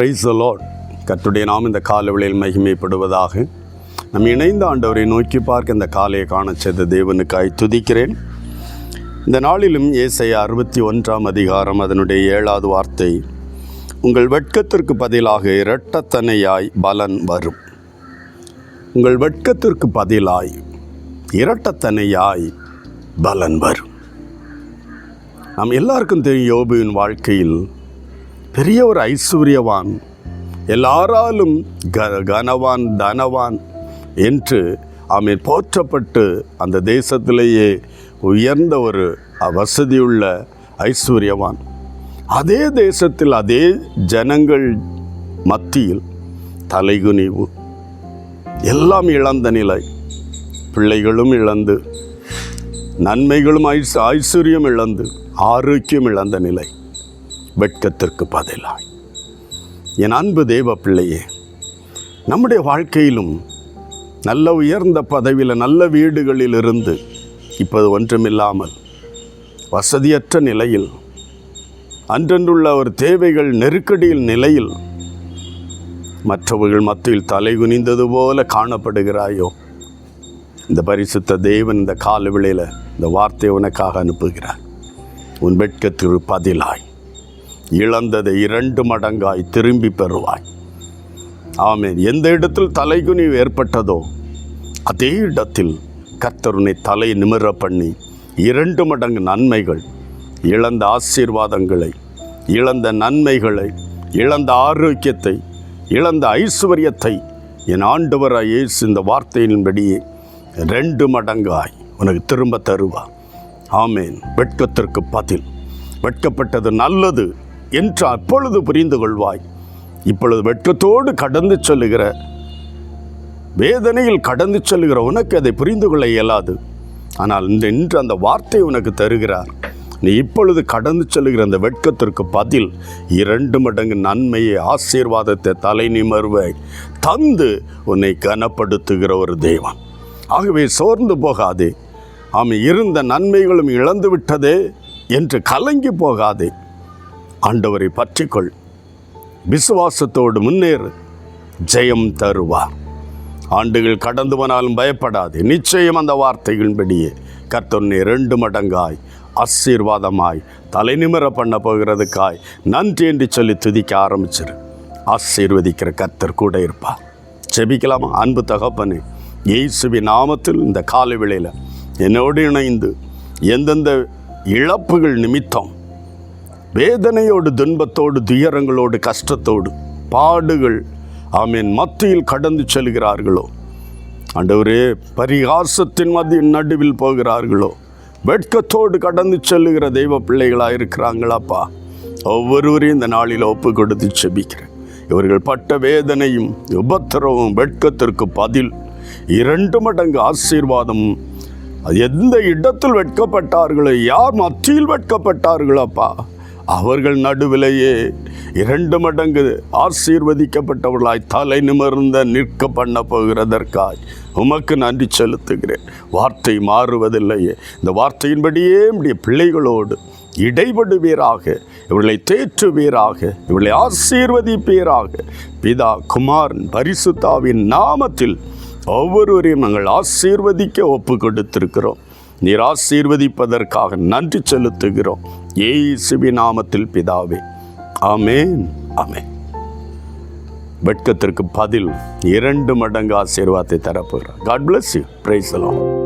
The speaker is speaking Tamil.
Praise the Lord. கர்த்தருடைய நாம் இந்த காலவேளையில் மகிமைப்படுவதாக. நம் இணைந்த ஆண்டவரை நோக்கி பார்க்க இந்த காலையை காணச் செய்த தேவனுக்காய் துதிக்கிறேன். இந்த நாளிலும் ஏசாயா 61 அதிகாரம் அதனுடைய 7வது வார்த்தை, உங்கள் வெட்கத்திற்கு பதிலாக இரட்டத்தனையாய் பலன் வரும். உங்கள் வெட்கத்திற்கு பதிலாய் இரட்டத்தனையாய் பலன் வரும். நாம் எல்லாருக்கும் தெரியும், யோபுவின் வாழ்க்கையில் பெரிய ஒரு ஐஸ்வர்யவான், எல்லாராலும் கனவான் தனவான் என்று அவன் போற்றப்பட்டு அந்த தேசத்திலேயே உயர்ந்த ஒரு வசதியுள்ள ஐஸ்வர்யவான். அதே தேசத்தில் அதே ஜனங்கள் மத்தியில் தலைகுனிவு, எல்லாம் இழந்த நிலை, பிள்ளைகளும் இழந்து, நன்மைகளும் ஐஸ்வர்யம் இழந்து, ஆரோக்கியம் இழந்த நிலை. வெட்கத்திற்கு பதிலாய். என் அன்பு தேவ பிள்ளையே, நம்முடைய வாழ்க்கையிலும் நல்ல உயர்ந்த பதவியில், நல்ல வீடுகளில் இருந்து இப்போது ஒன்றுமில்லாமல் வசதியற்ற நிலையில், அன்றன்றுள்ள ஒரு தேவைகள் நெருக்கடியில் நிலையில் மற்றவர்கள் மத்தியில் தலை குனிந்தது போல காணப்படுகிறாயோ, இந்த பரிசுத்த தேவன் இந்த காலவேளையில் இந்த வார்த்தையை உனக்காக அனுப்புகிறார். உன் வெட்கத்திற்கு பதிலாய் இழந்ததை 2 மடங்காய் திரும்பி பெறுவாய். ஆமென். எந்த இடத்தில் தலைகுனிவு ஏற்பட்டதோ அதே இடத்தில் கர்த்தர் உன்னை தலை நிமிர பண்ணி 2 மடங்கு நன்மைகள், இழந்த ஆசீர்வாதங்களை, இழந்த நன்மைகளை, இழந்த ஆரோக்கியத்தை, இழந்த ஐஸ்வர்யத்தை என் ஆண்டவராய் இயேசு இந்த வார்த்தையின்படியே 2 மடங்காய் உனக்கு திரும்ப தருவார். ஆமென். வெட்கத்திற்கு பதில். வெட்கப்பட்டது நல்லது என்று அப்பொழுது புரிந்து கொள்வாய். இப்பொழுது வெட்கத்தோடு கடந்து செல்லுகிற, வேதனையில் கடந்து செல்லுகிற உனக்கு அதை புரிந்து கொள்ள இயலாது. ஆனால் இன்று அந்த வார்த்தை உனக்கு தருகிறார். நீ இப்பொழுது கடந்து செல்லுகிற அந்த வெட்கத்திற்கு பதில் 2 மடங்கு நன்மையை, ஆசீர்வாதத்தை, தலை நிமர்வை தந்து உன்னை கனப்படுத்துகிற ஒரு தேவன். ஆகவே சோர்ந்து போகாதே. இருந்த நன்மைகளும் இழந்து விட்டதே என்று கலங்கி போகாதே. ஆண்டவரை பற்றிக்கொள். விசுவாசத்தோடு முன்னேறு. ஜெயம் தருவார். ஆண்டுகள் கடந்து போனாலும் பயப்படாது. நிச்சயம் அந்த வார்த்தைகளின்படியே கர்த்தர் 2 மடங்காய் ஆசீர்வாதமாய் தலை நிமிர பண்ண போகிறதுக்காய் நன்றி என்று சொல்லி துதிக்க ஆரம்பிச்சிரு. ஆசீர்வதிக்கிற கர்த்தர் கூட இருப்பார். செபிக்கலாமா? அன்பு தகப்பனே, இயேசுவின் நாமத்தில் இந்த காலை வேளையில் என்னோடு இணைந்து எந்தெந்த இழப்புகள் நிமித்தம் வேதனையோடு, துன்பத்தோடு, துயரங்களோடு, கஷ்டத்தோடு, பாடுகள் மத்தியில் கடந்து செல்கிறார்களோ, ஆண்டவரே, பரிகாசத்தின் நடுவில் போகிறார்களோ, வெட்கத்தோடு கடந்து செல்லுகிற தெய்வ பிள்ளைகளாக இருக்கிறாங்களாப்பா, ஒவ்வொருவரையும் இந்த நாளில் ஒப்பு கொடுத்து செபிக்கிறேன். இவர்கள் பட்ட வேதனையும் உபத்திரவும் வெட்கத்திற்கு பதில் 2 மடங்கு ஆசீர்வாதம். எந்த இடத்தில் வெட்கப்பட்டார்களோ, யார் மத்தியில் வெட்கப்பட்டார்களோப்பா, அவர்கள் நடுவிலேயே 2 மடங்கு ஆசீர்வதிக்கப்பட்டவர்களாய் தலை நிமிர்ந்த நிற்க பண்ண போகிறதற்காய் உமக்கு நன்றி செலுத்துகிறேன். வார்த்தை மாறுவதில்லையே. இந்த வார்த்தையின்படியே நம்முடைய பிள்ளைகளோடு இடைபடுவீராக, இவர்களை தேற்றுவீராக, இவர்களை ஆசீர்வதிப்பீராக. பிதா, குமாரன், பரிசுத்தாவின் நாமத்தில் ஒவ்வொருவரையும் நாங்கள் ஆசீர்வதிக்க ஒப்பு கொடுத்திருக்கிறோம். நீர் ஆசீர்வதிப்பதற்காக நன்றி செலுத்துகிறோம். இயேசுவின் நாமத்தில் பிதாவே, ஆமென், ஆமென். வெட்கத்திற்கு பதில் 2 மடங்கு ஆசீர்வாதத்தை தரப்போகிறார். God bless you. Praise the Lord.